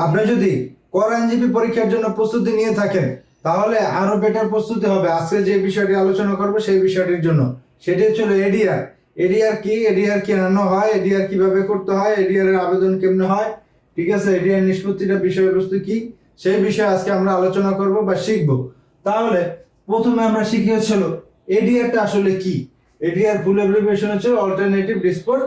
আপনি যদি কর আইনজীবী পরীক্ষার জন্য প্রস্তুতি নিয়ে থাকেন তাহলে আরো বেটার প্রস্তুতি হবে আজকে যে বিষয়টি আলোচনা করবো সেই বিষয়টির জন্য। সেটি হচ্ছে এডিআর। এডিআর কি, এডিআর কেন হয়, এডিআর কিভাবে করতে হয়, এডিআর এর আবেদন কেমনে হয়, ঠিক আছে, এডিআর নিষ্পত্তিটা বিষয়বস্তু কি, সেই বিষয়ে আজকে আমরা আলোচনা করব বা শিখব। তাহলে প্রথমে আমরা শিখি হচ্ছিল এডিআরটা আসলে কি। এডিআর ফুল অ্যাব্রিভিয়েশন হচ্ছে অল্টারনেটিভ ডিসপুট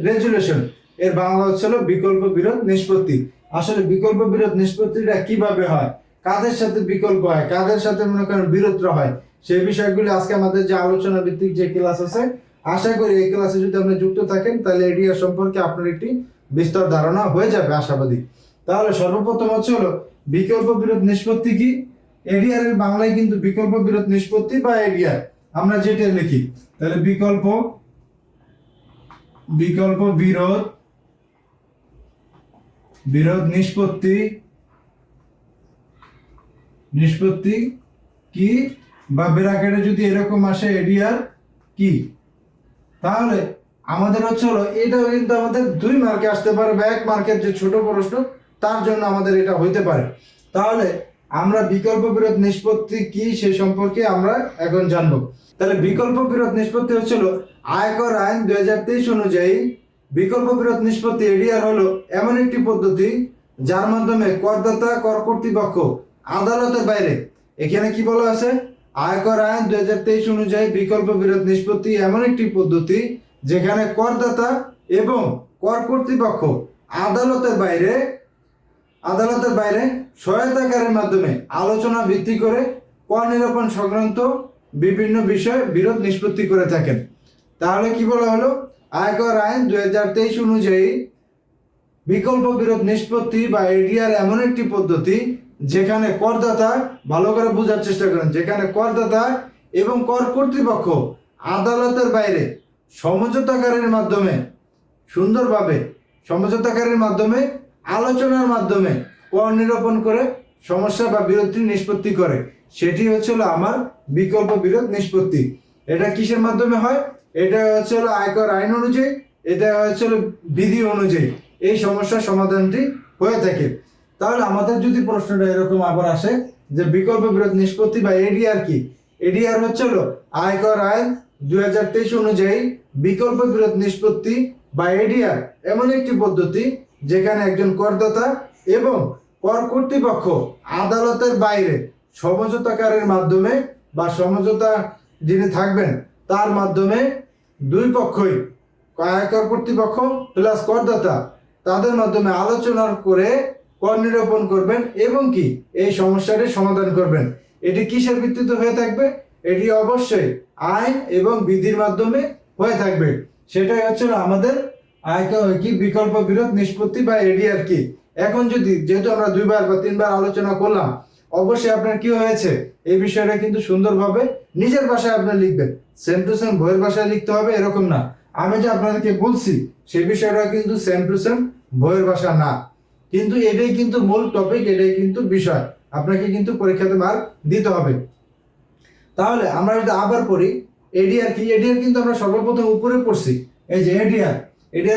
রেজুলেশন। এর বাংলা হচ্ছিল বিকল্প বিরোধ নিষ্পত্তি। আসলে বিকল্প বিরোধ নিষ্পত্তিটা কিভাবে হয়, কাদের সাথে বিকল্প হয়, কাদের সাথে মনে করেন বিরোধটা হয়, সেই বিষয়গুলি আজকে আমাদের যে আলোচনা ভিত্তিক যে ক্লাস আছে, আশা করি এই ক্লাসে যদি আপনি যুক্ত থাকেন তাহলে এডিআর সম্পর্কে আপনার একটি বিস্তর ধারণা হয়ে যাবে আশাবাদী। তাহলে সর্বপ্রথম হচ্ছে হলো বিকল্প বিরোধ নিষ্পত্তি কি। এডিআর এর বাংলায় কিন্তু বিকল্প বিরোধ নিষ্পত্তি বা এডিআর আমরা যেটা লিখি, তাহলে বিকল্প বিরোধ নিষ্পত্তি কি, বা ব্র্যাকেটে যদি এরকম আসে এডিআর কি, তাহলে আমাদের হচ্ছে হলো এটাও কিন্তু আমাদের 2 মার্কে আসতে পারে বা 1 মার্কের যে ছোট প্রশ্ন তার জন্য আমাদের এটা হইতে পারে। তাহলে আমরা বিকল্প বিরোধ নিষ্পত্তি কি সে সম্পর্কে আমরা এখন জানবো। তাহলে বিকল্প বিরোধ নিষ্পত্তি হচ্ছিল আয়কর আইন 2023 অনুযায়ী বিকল্প বিরোধ নিষ্পত্তি এডিআর হলো এমন একটি পদ্ধতি যার মাধ্যমে করদাতা কর কর্তৃপক্ষ আদালতের বাইরে, এখানে কি বলা আছে, আয়কর আইন 2023 অনুযায়ী বিকল্প বিরোধ নিষ্পত্তি এমন একটি পদ্ধতি যেখানে করদাতা এবং কর কর্তৃপক্ষ আদালতের বাইরে সহায়তাকারীর মাধ্যমে আলোচনা ভিত্তি করে কর নিরূপণ সংক্রান্ত বিভিন্ন বিষয়ে বিরোধ নিষ্পত্তি করে থাকেন। তাহলে কি বলা হলো, আয়কর আইন 2023 অনুযায়ী বিকল্প বিরোধ নিষ্পত্তি বা এডিআর এমন একটি পদ্ধতি যেখানে করদাতা, ভালো করে বোঝার চেষ্টা করেন, যেখানে করদাতা এবং কর কর্তৃপক্ষ আদালতের বাইরে সমঝোতাকারীর মাধ্যমে সুন্দরভাবে আলোচনার মাধ্যমে কর নিরূপণ করে সমস্যা বা বিরোধটি নিষ্পত্তি করে, সেটি হচ্ছিল আমার বিকল্প বিরোধ নিষ্পত্তি। এটা কিসের মাধ্যমে হয়, এটা হচ্ছিল আয়কর আইন অনুযায়ী, এটা হচ্ছিল বিধি অনুযায়ী এই সমস্যার সমাধানটি হয়ে থাকে। তাহলে আমাদের যদি প্রশ্নটা এরকম আবার আসে যে বিকল্প বিরোধ নিষ্পত্তি বা এডিআর কি, এডিআর হচ্ছিল আয়কর আইন 2023 অনুযায়ী বিকল্প বিরোধ নিষ্পত্তি বা এডিআর এমন একটি পদ্ধতি যেখানে একজন করদাতা এবং কর কর্তৃপক্ষ আদালতের বাইরে সমঝোতাকারীর মাধ্যমে বা সমঝোতা যিনি থাকবেন তার মাধ্যমে 2 পক্ষই, আয়কর কর্তৃপক্ষ প্লাস করদাতা, তাদের মাধ্যমে আলোচনা করে কর নিরূপণ করবেন এবং কি এই সমস্যাটির সমাধান করবেন। এটি কিসের ভিত্তিতে হয়ে থাকবে, এটি অবশ্যই আইন এবং বিধির মাধ্যমে হয়ে থাকবে। সেটাই হচ্ছে আমাদের আয়কর কি বিকল্প বিরোধ নিষ্পত্তি বা এডিআর কি। এখন যেহেতু আমরা 2 বার বা 3 বার আলোচনা করলাম, অবশ্যই আপনার কি হয়েছে এই বিষয়টা কিন্তু সুন্দরভাবে নিজের ভাষায় আপনি লিখবেন। সেম টু সেম বইয়ের ভাষায় লিখতে হবে এরকম না, আমি যে আপনাদেরকে বলছি সেই বিষয়টা কিন্তু সেম টু সেম বইয়ের ভাষা না, কিন্তু এটাই কিন্তু মূল টপিক, এটাই কিন্তু বিষয়, আপনাকে কিন্তু পরীক্ষাতে মার্ক দিতে হবে। তাহলে আমরা যদি আবার পড়ি এডিআর কি, এডিআর কিন্তু আমরা সর্বপ্রথম উপরে পড়ছি, এই যে এডিআর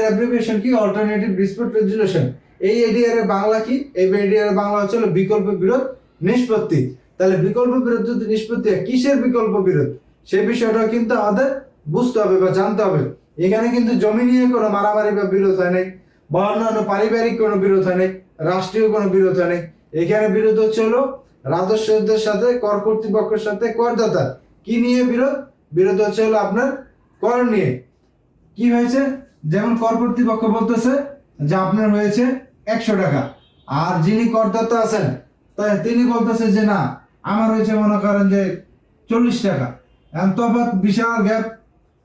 অ্যাব্রিভিয়েশন কি, অল্টারনেটিভ ডিসপুট রেজুলেশন। এই এডিআর এর বাংলা কি, এই এডিআর এর বাংলা হচ্ছে বিকল্প বিরোধ নিষ্পত্তি। তাহলে বিকল্প বিরোধ যদি নিষ্পত্তি কিসের বিকল্প বিরোধ সেই বিষয়টা কিন্তু আমাদের বুঝতে হবে বা জানতে হবে। এখানে কিন্তু জমি নিয়ে কোনো মারামারি বা বিরোধ হয় নাই, বা অন্যান্য পারিবারিক কোনো বিরোধ হয় নাই, রাষ্ট্রীয় কোনো বিরোধ হয় নাই। এখানে বিরোধ হচ্ছে হলো রাজস্বদের সাথে, কর কর্তৃপক্ষের সাথে করদাতা কি নিয়ে বিরোধ হচ্ছে হলো আপনার কর নিয়ে। কি হয়েছে, যেমন কর কর্তৃপক্ষ বলতেছে যে আপনার হয়েছে 100 টাকা, আর যিনি করদাতা আছেন তিনি বলতেছে যে না আমার হয়েছে মনে করেন যে 40 টাকা, তফাৎ বিশাল গ্যাপ।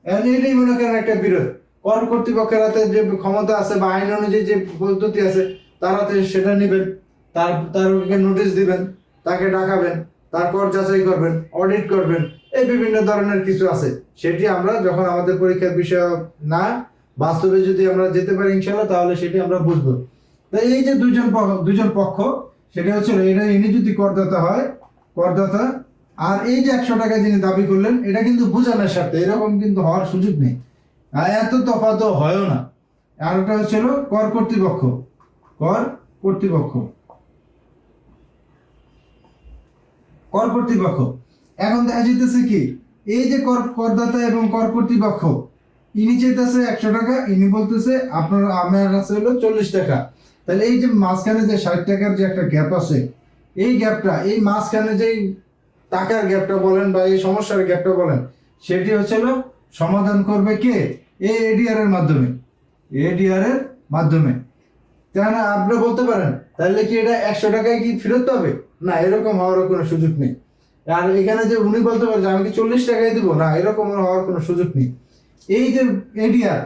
এটাই মনে করেন একটা বিরোধ। কর কর্তৃপক্ষের হাতে যে ক্ষমতা আছে বা আইন অনুযায়ী যে পদ্ধতি আছে তার হাতে সেটা নেবেন, তারকে নোটিশ দিবেন, তাকে ডাকাবেন, তারপর যাচাই করবেন, অডিট করবেন, এই বিভিন্ন ধরনের কিছু আছে। সেটি আমরা যখন আমাদের পরীক্ষার বিষয় না বাস্তবে যদি আমরা যেতে পারি ইনশাল্লাহ তাহলে সেটি আমরা বুঝবো। তাই এই যে দুজন পক্ষ, সেটা হচ্ছে ইনি যদি করদাতা হয়, করদাতা, আর এই যে 100 টাকা যিনি দাবি করলেন এটা কিন্তু বোঝানোর স্বার্থে, এরকম কিন্তু হওয়ার সুযোগ নেই, এত তফাৎ হয়ও না। আর ওটা হচ্ছিল কর কর্তৃপক্ষ, কর কর্তৃপক্ষ। এখন দেখা যেতেছে কি, এই যে করদাতা এবং কর কর্তৃপক্ষ, ইনি চাইতেছে 100 টাকা, ইনি বলতেছে আমার কাছে হলো 40 টাকা। তাহলে এই যে মাঝখানে যে 60 টাকার যে একটা গ্যাপ আছে, এই গ্যাপটা, এই মাঝখানে যে টাকার গ্যাপটা বলেন বা এই সমস্যার গ্যাপটা বলেন, সেটি হচ্ছে সমাধান করবে কে? এই এডিআর এর মাধ্যমে। এডিআর এর মাধ্যমে। তাই না? আপনি বলতে পারেন তাহলে কি এটা 100 টাকায় কি ফেরত পাবে? না, এরকম হওয়ার কোনো সুযোগ নেই। আর এখানে যে উনি বলতে পারেন যে আমি কি 40 টাকায় দিব, না, এরকম হওয়ার কোনো সুযোগ নেই। এই যে এডিআর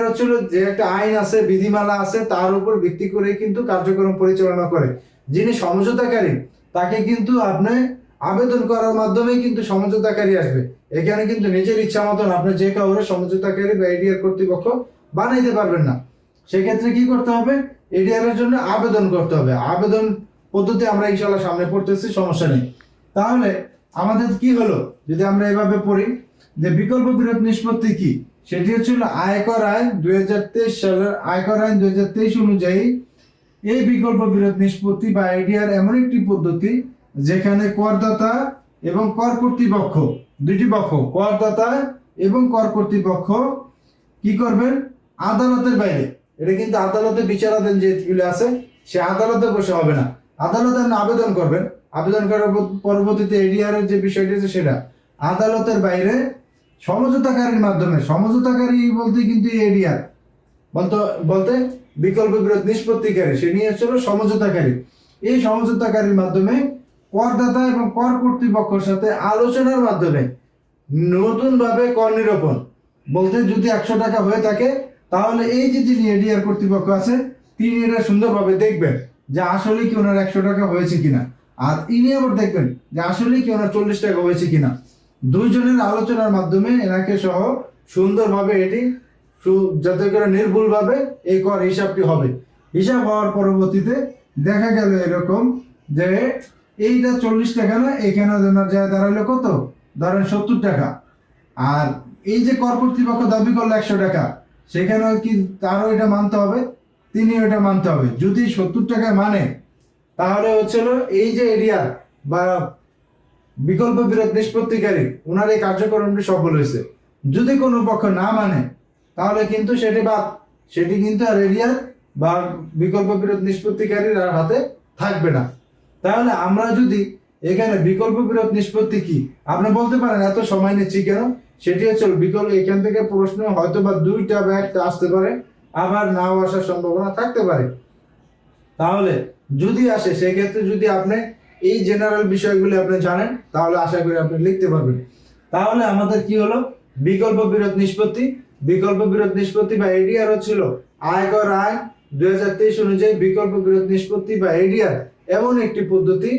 হচ্ছিল যে একটা আইন আছে, বিধিমালা আছে, তার উপর ভিত্তি করে কিন্তু কার্যক্রম পরিচালনা করে। যিনি সমঝোতাকারী তাকে কিন্তু আপনি আবেদন করার মাধ্যমে কিন্তু সমঝোতাকারী আসবে। এখানে কিন্তু নিজের ইচ্ছা মতন আপনি যে কাউরে সমঝোতাকারী বা এডিআর কর্তৃপক্ষ বানাইতে পারবেন না। সেক্ষেত্রে কি করতে হবে? এডিআর এর জন্য আবেদন করতে হবে। আবেদন পদ্ধতি আমরা ইনশাআল্লাহ সামনে পড়তেছি, সমস্যা নেই। তাহলে আমাদের কি হলো, যদি আমরা এভাবে পড়ি যে বিকল্প বিরোধ নিষ্পত্তি কি, সেটি হচ্ছিল আয়কর আইন 2023 সালের আয়কর আইন 2023 অনুযায়ী এই বিকল্প বিরোধ নিষ্পত্তি বা এডিআর এমন একটি পদ্ধতি যেখানে করদাতা এবং কর কর্তৃপক্ষ, দুইটি পক্ষ, করদাতা এবং কর কর্তৃপক্ষ কি করবেন? আদালতের বাইরে, এটা কিন্তু আদালতে বিচারাধীন যেগুলো আছে সে আদালতে বসে হবে না, আদালতে আপনি আবেদন করবেন, আবেদন করার পরবর্তীতে এডিআর এর যে বিষয়টি আছে সেটা আদালতের বাইরে সমঝোতাকারীর মাধ্যমে, সমঝোতাকারী বলতে কিন্তু এডিআর বলতে বিকল্প বিরোধ নিষ্পত্তিকারী, সে নিয়ে হচ্ছিল সমঝোতাকারী। এই সমঝোতাকারীর মাধ্যমে করদাতা এবং কর কর্তৃপক্ষের সাথে আলোচনার মাধ্যমে নতুন ভাবে কর নিরূপণ বলতে যদি 100 টাকা হয়ে থাকে, তাহলে এই যে যিনি এডিআর কর্তৃপক্ষ আছে তিনি এটা সুন্দরভাবে দেখবেন যে আসলে কি ওনার 100 টাকা হয়েছে কিনা, আর ইনি আবার দেখবেন যে আসলে কি ওনার 40 টাকা হয়েছে কিনা। দুইজনের আলোচনার মাধ্যমে এনাকে সহ সুন্দরভাবে এটি যাতে করে নির্ভুলভাবে এই কর হিসাবটি হবে। হিসাব হওয়ার পরবর্তীতে দেখা গেল এরকম যে এইটা 40 টাকা না, এখানে যায় দাঁড়ালো কত, ধরেন 70 টাকা। আর এই যে কর কর্তৃপক্ষ দাবি করলো 100 টাকা, সেখানে কি তারও এটা মানতে হবে, তিনি এটা মানতে হবে। যদি 70 টাকায় মানে, তাহলে হচ্ছিল এই যে এডিআর বা বিকল্প বিরোধ নিষ্পত্তিকারী ওনার এই কার্যক্রমটি সফল হয়েছে। যদি কোনো পক্ষ না মানে, তাহলে কিন্তু সেটি বাদ, সেটি কিন্তু আর এডিআর বা বিকল্প বিরোধ নিষ্পত্তিকারীর আর হাতে থাকবে না। তাহলে আমরা যদি এখানে বিকল্প বিরোধ নিষ্পত্তি কি, আপনি বলতে পারেন এত সময় নিচ্ছি কেন, সেটি হচ্ছে বিকল্প, এখান থেকে প্রশ্ন হয়তো বা 2টা বা 1টা আসতে পারে, আবার নাও আসার সম্ভাবনা থাকতে পারে। তাহলে যদি আসে, সেক্ষেত্রে যদি আপনি এই জেনারেল বিষয়গুলি আপনি জানেন, তাহলে আশা করি আপনি লিখতে পারবেন। তাহলে আমাদের কি হলো, বিকল্প বিরোধ নিষ্পত্তি। বিকল্প বিরোধ নিষ্পত্তি বা এডিআর হচ্ছিল আয়কর আইন 2023 অনুযায়ী বিকল্প বিরোধ নিষ্পত্তি বা এডিআর এমন একটি পদ্ধতি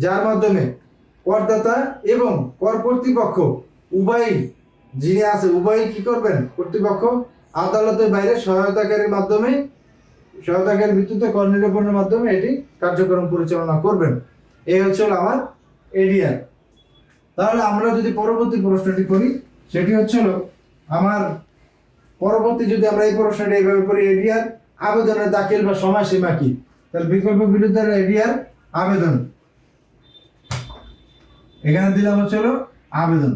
যার মাধ্যমে করদাতা এবং কর কর্তৃপক্ষ উভয়ই যিনি আছে উভয়ই কি করবেন, কর্তৃপক্ষ আদালতের বাইরে সহায়তাকারীর মাধ্যমে, সহায়তাকারীর ভিত্তিতে কর নিরূপণের মাধ্যমে এটি কার্যক্রম পরিচালনা করবেন। এই হচ্ছে আমার এডিআর। তাহলে আমরা যদি পরবর্তী প্রশ্নটি করি, সেটি হচ্ছিল আমার পরবর্তী, যদি আমরা এই প্রশ্নটি এইভাবে করি, এডিআর আবেদনের দাখিল বা সময়সীমা কি, তাহলে বিকল্প বিরোধের এডিআর আবেদন, এখানে দিলাম হচ্ছিল আবেদন।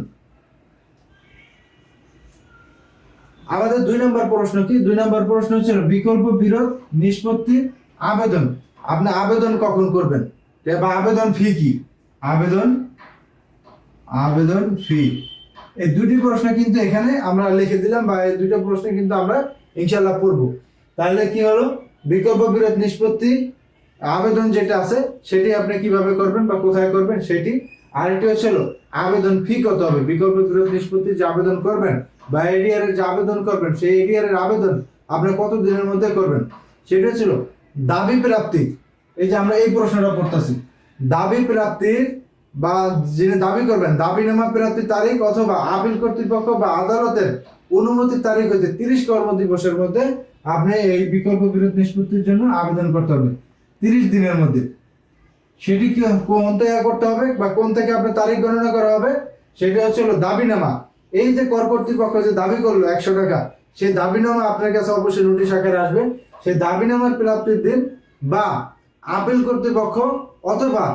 আমাদের 2 নম্বর প্রশ্ন কি, 2 নম্বর প্রশ্ন হচ্ছিল বিকল্প বিরোধ নিষ্পত্তির আবেদন, আপনি আবেদন কখন করবেন বা আবেদন ফি কি, আবেদন ফি। এই 2টি প্রশ্ন কিন্তু এখানে আমরা লিখে দিলাম, বা এই 2টা প্রশ্ন কিন্তু আমরা ইনশাআল্লাহ পড়ব। তাহলে কি হলো, বিকল্প বিরোধ নিষ্পত্তি আবেদন যেটা আছে সেটি আপনি কিভাবে করবেন বা কোথায় করবেন সেটি, আর এটি হচ্ছিল আবেদন ফি কত হবে। বিকল্প বিরোধ নিষ্পত্তি যে আবেদন করবেন বা এডিআর এর যে আবেদন করবেন, সেই এডিআর এর আবেদন আপনি কত দিনের মধ্যে করবেন, সেটা ছিল দাবি প্রাপ্তি। এই যে আমরা এই প্রশ্নটা পড়তেছি, দাবি প্রাপ্তির বা যিনি দাবি করবেন, দাবিনামা প্রাপ্তির তারিখ অথবা আপিল কর্তৃপক্ষ বা আদালতের অনুমতির তারিখ হইতে 30 কর্মদিবসের মধ্যে আপনি এই বিকল্প বিরোধ নিষ্পত্তির জন্য আবেদন করতে হবে, 30 দিনের মধ্যে। সেটি কি কোন থেকে করতে হবে বা কোন থেকে আপনার তারিখ গণনা করা হবে, সেটা হচ্ছে দাবিনামা। এই যে কর কর্তৃপক্ষ যে দাবি করলো 100 টাকা, সেই দাবিনামা আপনার কাছে অবশ্যই নোটিশ আকারে আসবে। সেই দাবিনামার প্রাপ্তির দিন বা আপিল কর্তৃপক্ষ অথবা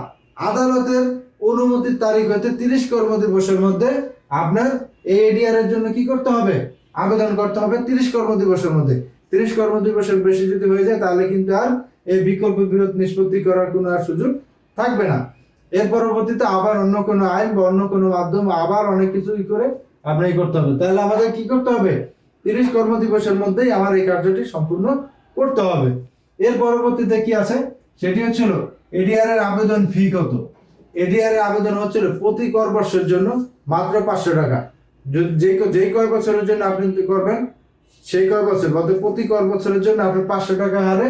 আদালতের অনুমতির তারিখ হতে 30 কর্মদিবসের মধ্যে আপনার এই এডিআর এর জন্য কি করতে হবে, আবেদন করতে হবে 30 কর্মদিবসের মধ্যে। 30 কর্মদিবসের বেশি যদি হয়ে যায় তাহলে কিন্তু আর এই বিকল্প বিরোধ নিষ্পত্তি করার কোনো আর সুযোগ থাকবে না। এর পরবর্তীতে আবার অন্য কোনো আইন বা অন্য কোনো মাধ্যম আবার অনেক কিছুই করে আপনাকে করতে হবে। তাহলে আমাদের কি করতে হবে, 30 কর্মদিবসের মধ্যেই আমার এই কার্যটি সম্পূর্ণ করতে হবে। এর পরবর্তীতে কি আছে সেটি হচ্ছিল এডিআর এর আবেদন ফি কত। এডিআর এর আবেদন হচ্ছিল প্রতি করবর্ষের জন্য মাত্র 500 টাকা। যে কয় বছরের জন্য আপনি করবেন সেই কয় বছর বলতে প্রতি কর বছরের জন্য আপনার 500 টাকা হারে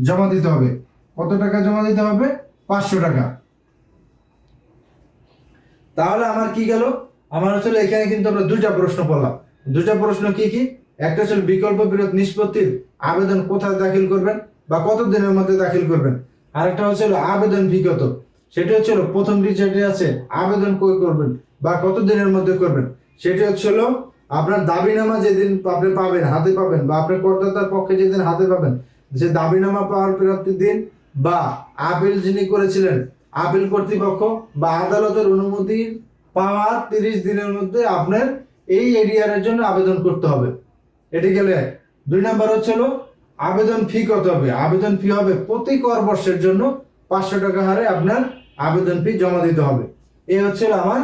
জমা দিতে হবে। কত টাকা জমা দিতে হবে, 500 টাকা। তাহলে আমার কি গেল, আমার আসলে এখানে কিন্তু আমরা দুইটা প্রশ্ন পড়লাম। দুইটা প্রশ্ন কি কি, একটা হচ্ছে বিকল্প বিরোধ নিষ্পত্তির আবেদন কোথায় দাখিল করবেন বা কত দিনের মধ্যে দাখিল করবেন, আর একটা হচ্ছে আবেদন ফি কত। সেটা হচ্ছে প্রথমটি যেটি আছে আবেদন কই করবেন বা কত দিনের মধ্যে করবেন, সেটি হচ্ছে আপনার দাবিনামা যেদিন আপনি পাবেন হাতে পাবেন বা আপনার করদাতার পক্ষে যেদিন হাতে পাবেন যে দাবিনামা পাওয়ার প্রাপ্তির দিন বা আপিল যিনি করেছিলেন আপিল কর্তৃপক্ষ বা আদালতের অনুমতি পাওয়ার 30 দিনের মধ্যে আপনার এই এডিআর এর জন্য আবেদন করতে হবে। এটি গেলে এক। 2 নাম্বার হচ্ছে আবেদন ফি কত হবে। আবেদন ফি হবে প্রতি কর বর্ষের জন্য 500 টাকা হারে আপনার আবেদন ফি জমা দিতে হবে। এই হচ্ছে আমার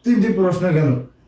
3টি প্রশ্ন গেল।